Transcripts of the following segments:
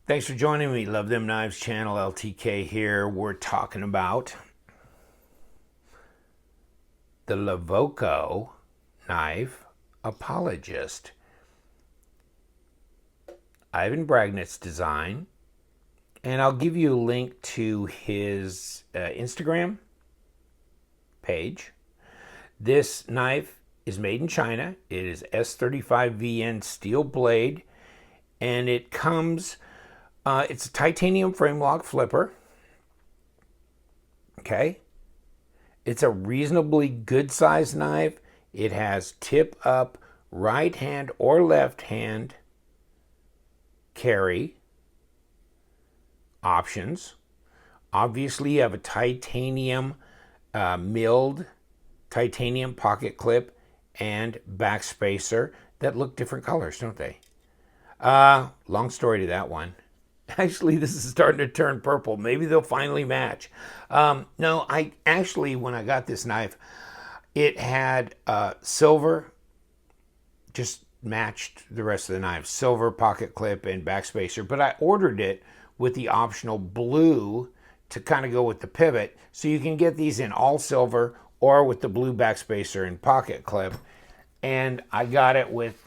Thanks for joining me. Love Them Knives channel, LTK here. We're talking about the Lovocoo Apologist. Ivan Braginets design. And I'll give you a link to his Instagram page. This knife is made in China. It is S35VN steel blade. And it comes... it's a titanium frame lock flipper. Okay. It's a reasonably good sized knife. It has tip up right hand or left hand carry options. Obviously, you have a titanium milled titanium pocket clip and back spacer that look different colors, don't they? Long story to that one. Actually, this is starting to turn purple. Maybe they'll finally match. No, I actually, when I got this knife, it had silver, just matched the rest of the knife. Silver pocket clip and backspacer. But I ordered it with the optional blue to kind of go with the pivot. So you can get these in all silver or with the blue backspacer and pocket clip. And I got it with,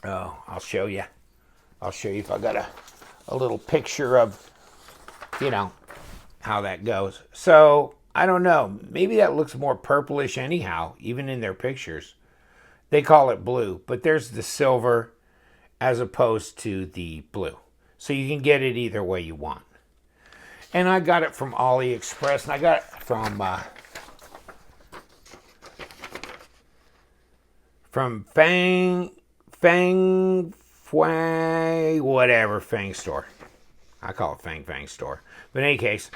oh, I'll show you. I'll show you if I got a little picture of, how that goes. So, I don't know. Maybe that looks more purplish anyhow, even in their pictures. They call it blue, but there's the silver as opposed to the blue. So you can get it either way you want. And I got it from Aliexpress, and I got it from Fang store. I call it Fang store. But in any case,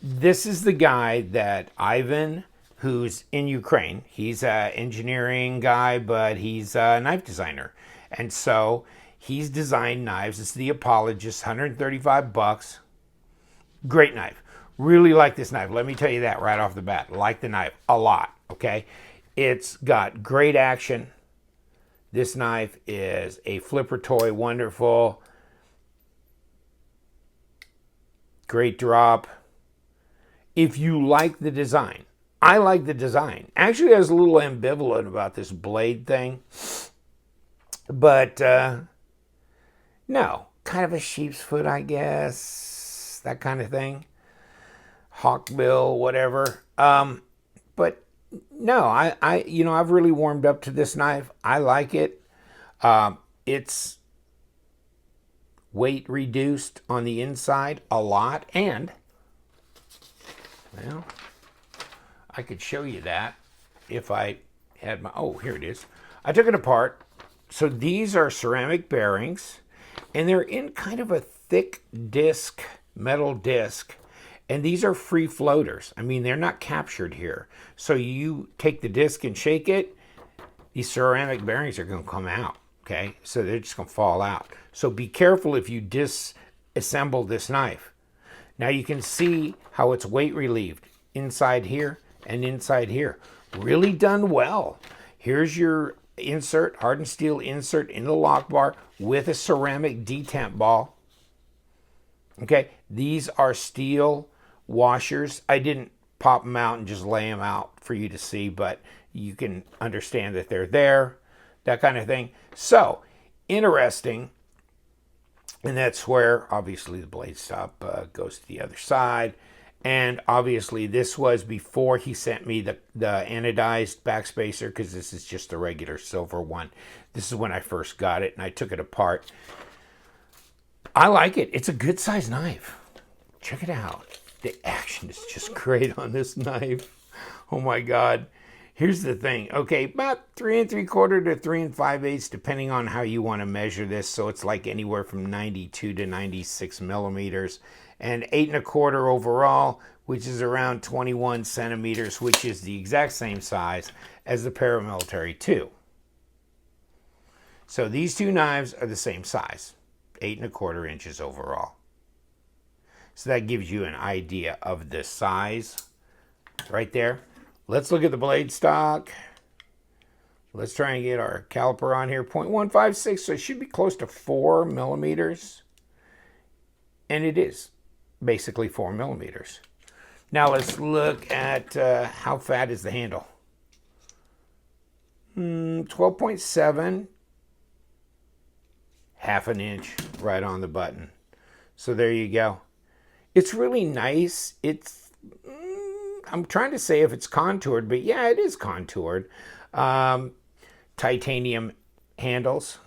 this is the guy that Ivan, who's in Ukraine. He's an engineering guy, but he's a knife designer. And so he's designed knives. It's the Apologist, $135. Great knife. Really like this knife. Let me tell you that right off the bat. Like the knife a lot, okay? It's got great action. This knife is a flipper toy, wonderful. Great drop. If you like the design, I like the design. Actually, I was a little ambivalent about this blade thing. But, no, kind of a sheep's foot, I guess. That kind of thing. Hawkbill, whatever. But no, I've really warmed up to this knife. I like it. It's weight reduced on the inside a lot. And, well, I could show you that if I had my, oh, here it is. I took it apart. So these are ceramic bearings, and they're in kind of a thick disc, metal disc. And these are free floaters. I mean, they're not captured here. So you take the disc and shake it, these ceramic bearings are going to come out, okay? So they're just going to fall out. So be careful if you disassemble this knife. Now you can see how it's weight relieved inside here and inside here. Really done well. Here's your insert, hardened steel insert in the lock bar with a ceramic detemp ball. Okay, these are steel washers. I didn't pop them out and just lay them out for you to see, but you can understand that they're there, that kind of thing. So, interesting. And that's where, obviously, the blade stop goes to the other side. And obviously, this was before he sent me the anodized backspacer, because this is just a regular silver one. This is when I first got it, and I took it apart. I like it. It's a good size knife. Check it out. The action is just great on this knife. Oh my God. Here's the thing. Okay, about 3 3/4 to 3 5/8, depending on how you want to measure this. So it's like anywhere from 92 to 96 millimeters. And 8 1/4 overall, which is around 21 centimeters, which is the exact same size as the Paramilitary 2. So these two knives are the same size, 8 1/4 inches overall. So that gives you an idea of the size right there. Let's look at the blade stock. Let's try and get our caliper on here. 0.156, so it should be close to 4 millimeters. And it is basically 4 millimeters. Now let's look at how fat is the handle. 12.7, half an inch right on the button. So there you go. It's really nice. It's, I'm trying to say if it's contoured, but yeah, it is contoured. Titanium handles.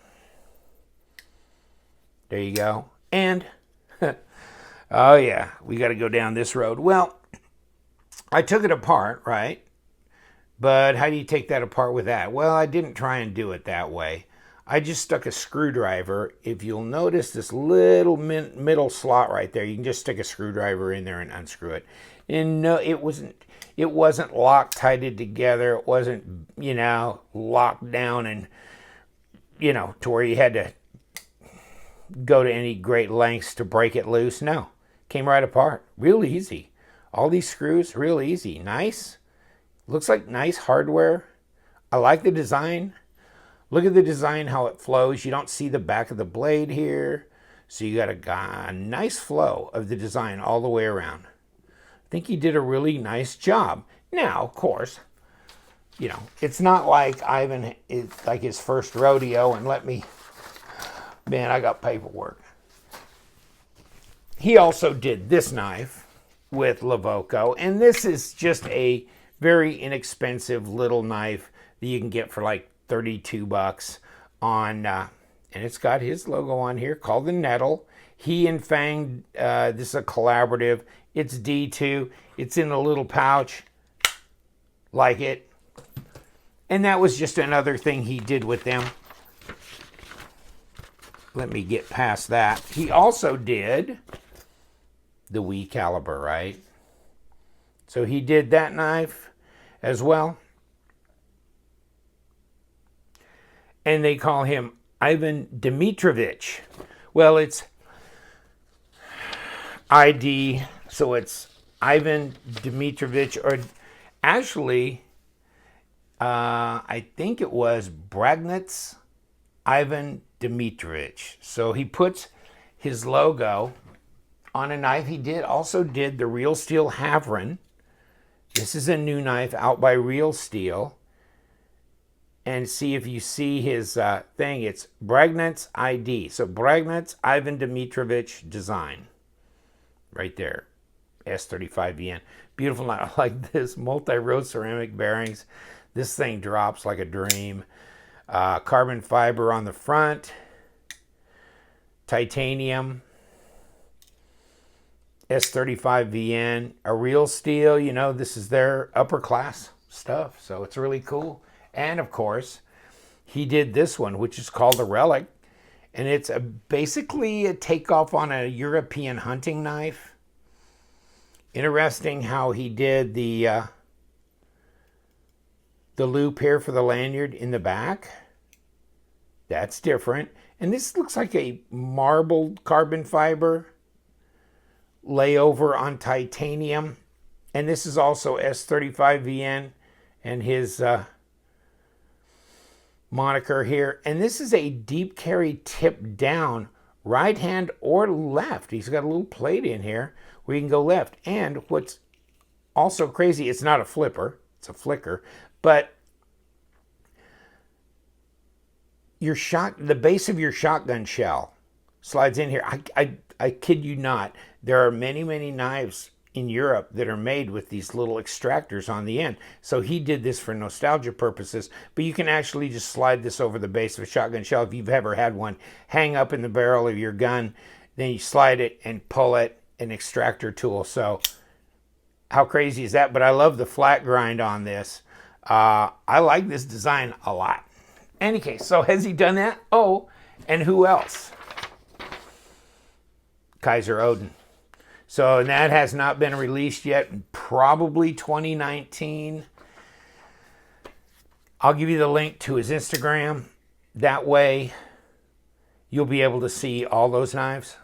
There you go. And, oh yeah, we got to go down this road. Well, I took it apart, right? But how do you take that apart with that? Well, I didn't try and do it that way. I just stuck a screwdriver. If you'll notice this little middle slot right there, you can just stick a screwdriver in there and unscrew it. And no, it wasn't Loctited together. It wasn't, you know, locked down and, you know, to where you had to go to any great lengths to break it loose. No, came right apart. Real easy. All these screws, real easy. Nice. Looks like nice hardware. I like the design. Look at the design, how it flows. You don't see the back of the blade here. So you got a nice flow of the design all the way around. I think he did a really nice job. Now, of course, you know, it's not like Ivan, it's like his first rodeo and man, I got paperwork. He also did this knife with Lovocco, and this is just a very inexpensive little knife that you can get for like 32 bucks on, and it's got his logo on here, called the Nettle. He and Fang, this is a collaborative. It's D2. It's in a little pouch, like it. And that was just another thing he did with them. Let me get past that. He also did the Wee caliber, right? So he did that knife as well. And they call him Ivan Dmitrievich. Well, it's ID, so it's Ivan Dmitrievich, or actually, I think it was Braginets Ivan Dmitrievich. So he puts his logo on a knife. He also did the Real Steel Havran. This is a new knife out by Real Steel. And see if you see his thing. It's Braginets ID. So Braginets Ivan Dmitrievich design. Right there. S35VN. Beautiful knife. I like this. Multi-row ceramic bearings. This thing drops like a dream. Carbon fiber on the front. Titanium. S35VN. A Real Steel. You know, this is their upper class stuff. So it's really cool. And of course, he did this one, which is called the Relic. And it's basically a takeoff on a European hunting knife. Interesting how he did the loop here for the lanyard in the back. That's different. And this looks like a marbled carbon fiber layover on titanium. And this is also S35VN and his moniker here. And this is a deep carry tip down, right hand or left. He's got a little plate in here where you can go left. And what's also crazy, it's not a flipper, it's a flicker, but the base of your shotgun shell slides in here. I kid you not. There are many, many knives in Europe that are made with these little extractors on the end. So he did this for nostalgia purposes, but you can actually just slide this over the base of a shotgun shell if you've ever had one hang up in the barrel of your gun. Then you slide it and pull it, an extractor tool. So how crazy is that? But I love the flat grind on this. I like this design a lot. Any case, so has he done that? Oh, and who else? Kaiser Odin. So that has not been released yet, probably 2019. I'll give you the link to his Instagram. That way you'll be able to see all those knives.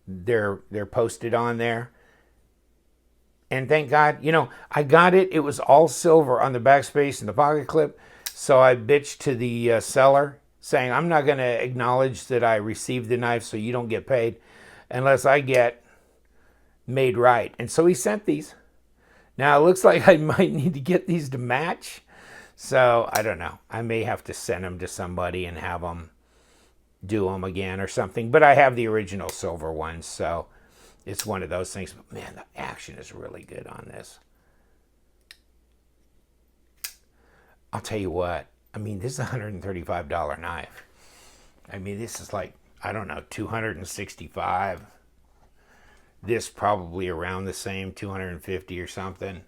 They're posted on there. And thank God, you know, I got it. It was all silver on the backspace and the pocket clip. So I bitched to the seller saying, I'm not going to acknowledge that I received the knife so you don't get paid unless I get made right. And so he sent these. Now it looks like I might need to get these to match. So I don't know. I may have to send them to somebody and have them do them again or something. But I have the original silver ones, so it's one of those things. But man, the action is really good on this. I'll tell you what. I mean, this is a $135 knife. I mean, this is like, I don't know, $265. This probably around the same, $250 or something.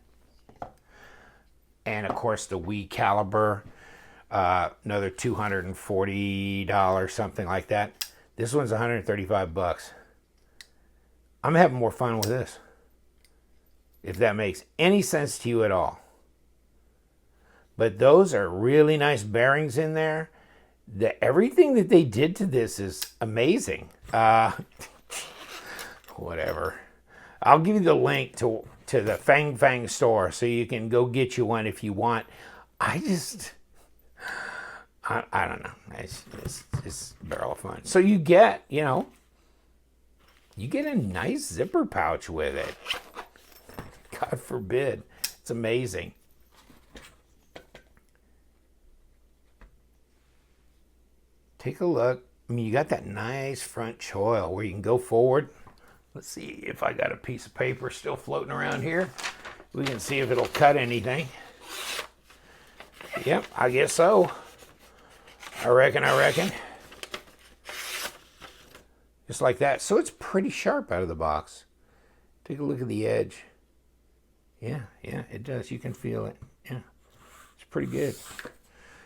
And of course, the Wee caliber, another $240, something like that. This one's $135. I'm having more fun with this, if that makes any sense to you at all. But those are really nice bearings in there. Everything that they did to this is amazing. Whatever. I'll give you the link to the Fang Fang store so you can go get you one if you want. I don't know. It's a barrel of fun. So you get, you get a nice zipper pouch with it. God forbid. It's amazing. Take a look. I mean, you got that nice front choil where you can go forward. Let's see if I got a piece of paper still floating around here. We can see if it'll cut anything. Yep, I guess so. I reckon. Just like that. So it's pretty sharp out of the box. Take a look at the edge. Yeah, it does. You can feel it. Yeah, it's pretty good.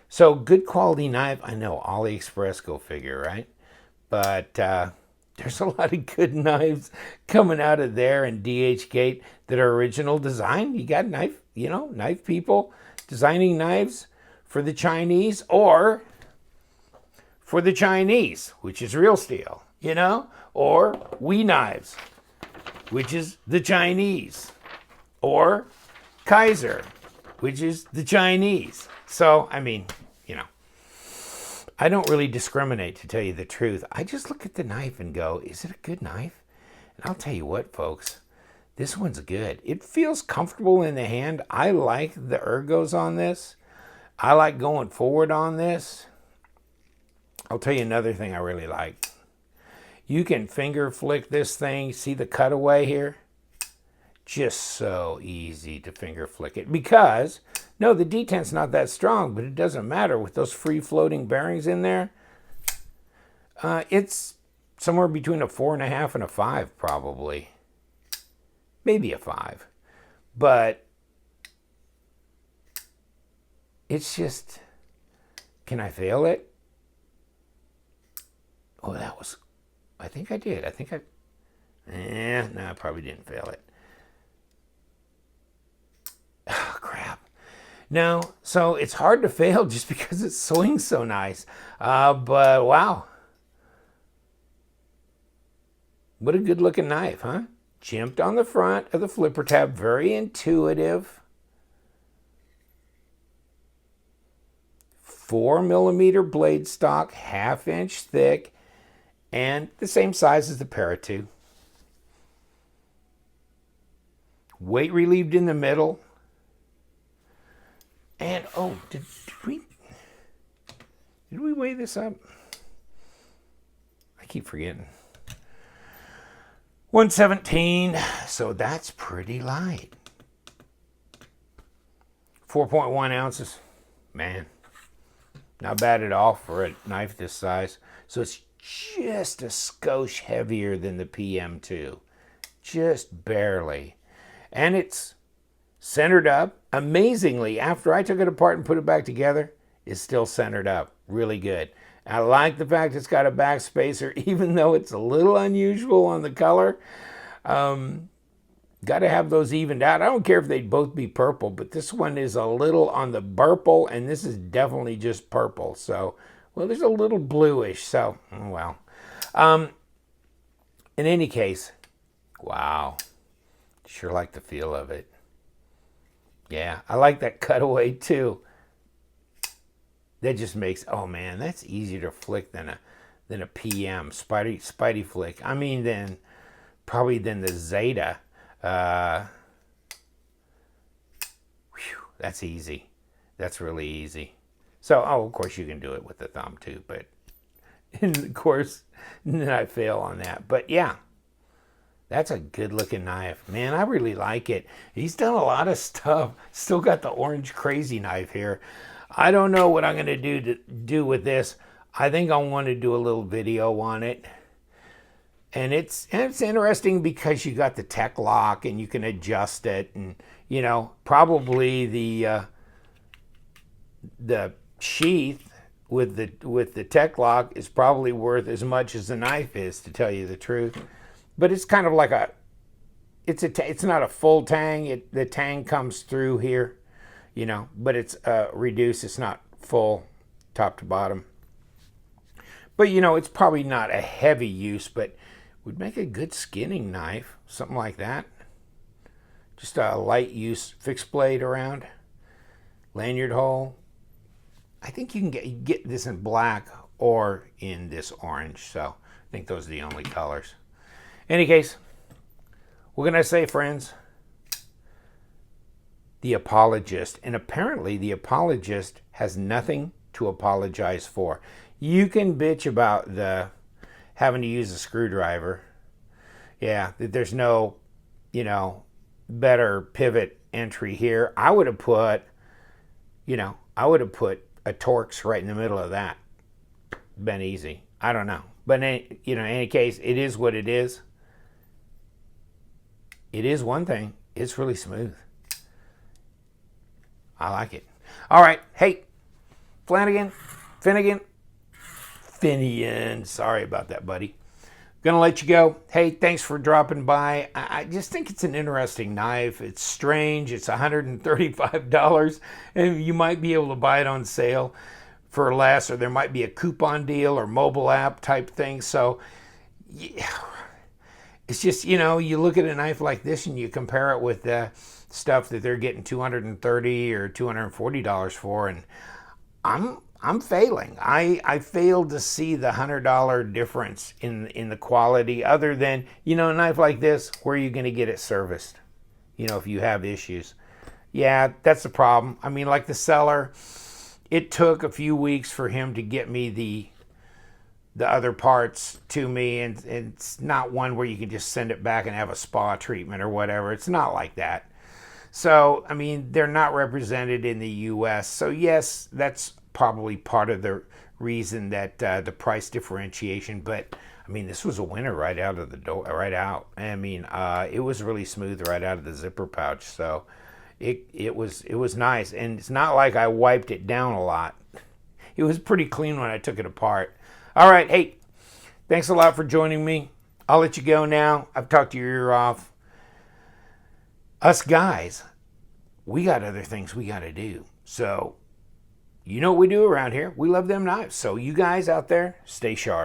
So good quality knife. I know, Aliexpress, go figure, right? But there's a lot of good knives coming out of there and DH Gate that are original design. You got knife people designing knives for the Chinese or for the Chinese, which is real steel, or Wee knives, which is the Chinese, or Kaiser, which is the Chinese. So, I mean, I don't really discriminate, to tell you the truth. I just look at the knife and go, is it a good knife? And I'll tell you what, folks, this one's good. It feels comfortable in the hand. I like the ergos on this. I like going forward on this. I'll tell you another thing I really like. You can finger flick this thing. See the cutaway here? Just so easy to finger flick it because, no, the detent's not that strong, but it doesn't matter with those free floating bearings in there. It's somewhere between a 4.5 and a 5 probably. Maybe a 5. But it's just, can I fail it? Oh, I think I did. No, I probably didn't fail it. Oh, crap. No, so it's hard to fail just because it swings so nice. But wow. What a good looking knife, huh? Jimped on the front of the flipper tab. Very intuitive. 4mm blade stock, 1/2 inch thick, and the same size as the Para-2. Weight relieved in the middle. And, oh, did we weigh this up? I keep forgetting. 117, so that's pretty light. 4.1 ounces. Man, not bad at all for a knife this size. So it's just a skosh heavier than the PM2. Just barely. And it's centered up. Amazingly, after I took it apart and put it back together, it's still centered up. Really good. I like the fact it's got a back spacer, even though it's a little unusual on the color. Got to have those evened out. I don't care if they'd both be purple, but this one is a little on the purple, and this is definitely just purple. So, well, there's a little bluish. So, well. In any case, wow. Sure like the feel of it. Yeah, I like that cutaway too. That just makes, oh man, that's easier to flick than a PM Spidey flick. I mean, probably than the Zeta. That's easy. That's really easy. So, oh, of course you can do it with the thumb too, but and of course, then I fail on that. But yeah, that's a good looking knife. Man, I really like it. He's done a lot of stuff. Still got the orange crazy knife here. I don't know what I'm going to do with this. I think I want to do a little video on it. And it's interesting because you got the tech lock and you can adjust it, and you know, probably the sheath with the tech lock is probably worth as much as the knife is, to tell you the truth. But it's kind of like it's not a full tang. The tang comes through here, you know, but it's reduced. It's not full top to bottom. But you know, it's probably not a heavy use, but would make a good skinning knife, something like that. Just a light use fixed blade around, lanyard hole. I think you can get this in black or in this orange. So I think those are the only colors. In any case, what can I say, friends? The Apologist. And apparently the Apologist has nothing to apologize for. You can bitch about the having to use a screwdriver. Yeah, there's no, you know, better pivot entry here. I would have put a Torx right in the middle of that. Been easy. I don't know. But in any case, it is what it is. It is one thing. It's really smooth. I like it. All right. Hey, Finian. Sorry about that, buddy. Gonna let you go. Hey, thanks for dropping by. I just think it's an interesting knife. It's strange. It's $135, and you might be able to buy it on sale for less, or there might be a coupon deal or mobile app type thing. So, yeah, it's just, you know, you look at a knife like this and you compare it with the stuff that they're getting $230 or $240 for, and I'm failing. I failed to see the $100 difference in the quality, other than, you know, a knife like this, where are you going to get it serviced? You know, if you have issues. Yeah, that's the problem. I mean, like the seller, it took a few weeks for him to get me the other parts to me, and it's not one where you can just send it back and have a spa treatment or whatever. It's not like that. So, I mean, they're not represented in the U.S. So, yes, that's probably part of the reason that the price differentiation. But, I mean, this was a winner right out of the door, right out. I mean, it was really smooth right out of the zipper pouch. So, it was nice. And it's not like I wiped it down a lot. It was pretty clean when I took it apart. All right, hey, thanks a lot for joining me. I'll let you go now. I've talked your ear off. Us guys, we got other things we got to do. So, you know what we do around here. We love them knives. So you guys out there, stay sharp.